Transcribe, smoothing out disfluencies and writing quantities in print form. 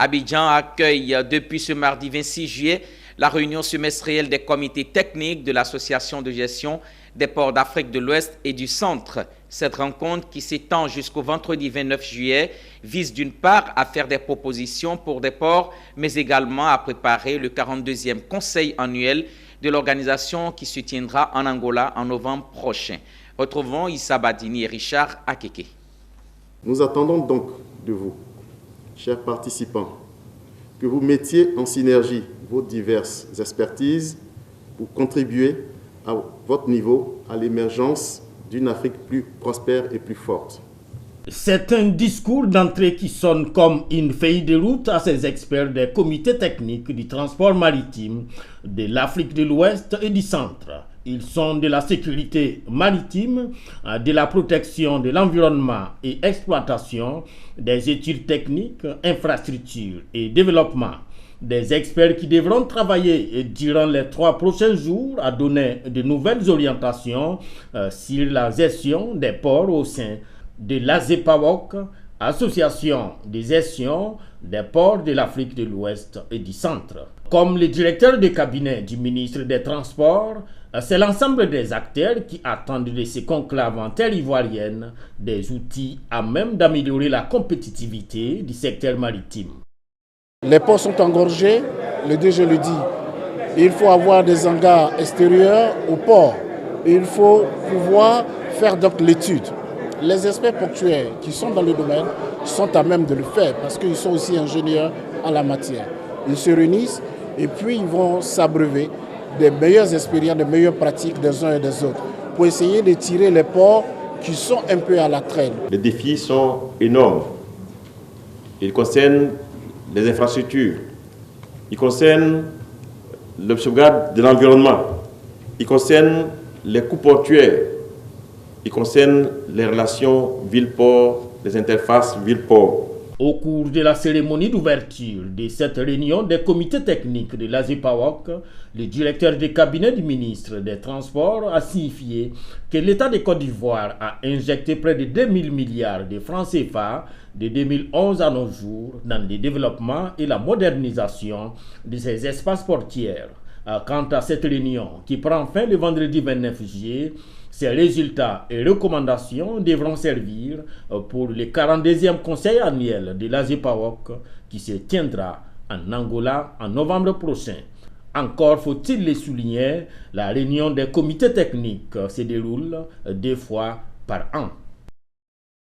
Abidjan accueille depuis ce mardi 26 juillet la réunion semestrielle des comités techniques de l'Association de gestion des ports d'Afrique de l'Ouest et du Centre. Cette rencontre, qui s'étend jusqu'au vendredi 29 juillet, vise d'une part à faire des propositions pour des ports, mais également à préparer le 42e conseil annuel de l'organisation qui se tiendra en Angola en novembre prochain. Retrouvons Issa Badini et Richard Akeke. Nous attendons donc de vous, chers participants, que vous mettiez en synergie vos diverses expertises pour contribuer à votre niveau à l'émergence d'une Afrique plus prospère et plus forte. C'est un discours d'entrée qui sonne comme une feuille de route à ces experts des comités techniques du transport maritime de l'Afrique de l'Ouest et du Centre. Ils sont de la sécurité maritime, de la protection de l'environnement et exploitation, des études techniques, infrastructures et développement. Des experts qui devront travailler durant les 3 prochains jours à donner de nouvelles orientations sur la gestion des ports au sein de l'ASEPAWOC, Association de gestion des ports de l'Afrique de l'Ouest et du Centre. Comme le directeur de cabinet du ministre des Transports, c'est l'ensemble des acteurs qui attendent de ces conclaves en terre ivoirienne des outils à même d'améliorer la compétitivité du secteur maritime. Les ports sont engorgés, le DG le dit. Il faut avoir des hangars extérieurs au port. Il faut pouvoir faire donc l'étude. Les experts portuaires qui sont dans le domaine sont à même de le faire parce qu'ils sont aussi ingénieurs en la matière. Ils se réunissent et puis ils vont s'abreuver des meilleures expériences, des meilleures pratiques des uns et des autres pour essayer de tirer les ports qui sont un peu à la traîne. Les défis sont énormes. Ils concernent les infrastructures, ils concernent le sauvegarde de l'environnement, ils concernent les coûts portuaires, ils concernent les relations ville-port, les interfaces ville-port. Au cours de la cérémonie d'ouverture de cette réunion des comités techniques de l'ASEPAWOC, le directeur de cabinet du ministre des Transports a signifié que l'État de Côte d'Ivoire a injecté près de 2000 milliards de francs CFA de 2011 à nos jours dans le développement et la modernisation de ces espaces portuaires. Quant à cette réunion qui prend fin le vendredi 29 juillet, ces résultats et recommandations devront servir pour le 42e conseil annuel de l'ASEPAWOC qui se tiendra en Angola en novembre prochain. Encore faut-il le souligner, la réunion des comités techniques se déroule 2 fois par an.